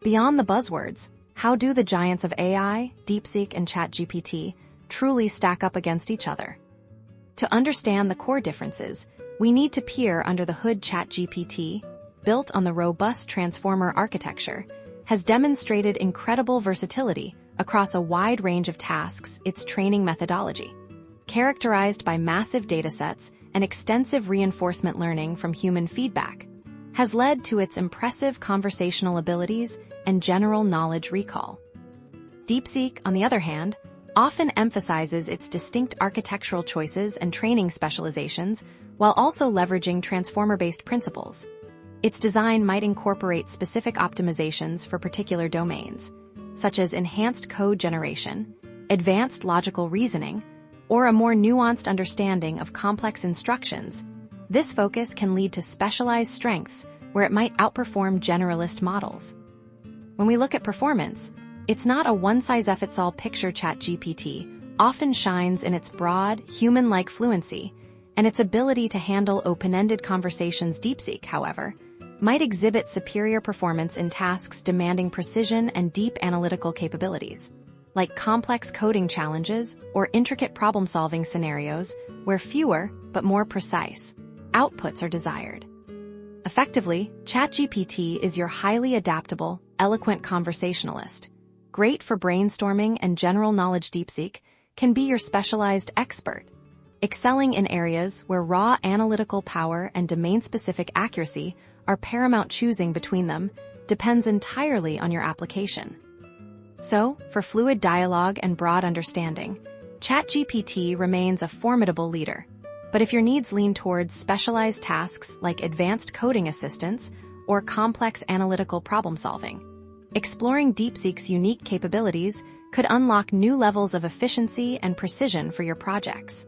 Beyond the buzzwords, how do the giants of AI, Deepseek and ChatGPT, truly stack up against each other? To understand the core differences, we need to peer under the hood. ChatGPT, built on the robust transformer architecture, has demonstrated incredible versatility across a wide range of tasks. Its training methodology, characterized by massive datasets and extensive reinforcement learning from human feedback, has led to its impressive conversational abilities and general knowledge recall. Deepseek, on the other hand, often emphasizes its distinct architectural choices and training specializations while also leveraging transformer-based principles. Its design might incorporate specific optimizations for particular domains, such as enhanced code generation, advanced logical reasoning, or a more nuanced understanding of complex instructions. This focus can lead to specialized strengths where it might outperform generalist models. When we look at performance, it's not a one-size-fits-all picture. ChatGPT often shines in its broad, human-like fluency and its ability to handle open-ended conversations. Deepseek, however, might exhibit superior performance in tasks demanding precision and deep analytical capabilities, like complex coding challenges or intricate problem-solving scenarios where fewer but more precise outputs are desired. Effectively, ChatGPT is your highly adaptable, eloquent conversationalist. Great for brainstorming and general knowledge. Deepseek can be your specialized expert, excelling in areas where raw analytical power and domain-specific accuracy are paramount. Choosing between them depends entirely on your application. So, for fluid dialogue and broad understanding, ChatGPT remains a formidable leader. But if your needs lean towards specialized tasks like advanced coding assistance or complex analytical problem-solving, exploring Deepseek's unique capabilities could unlock new levels of efficiency and precision for your projects.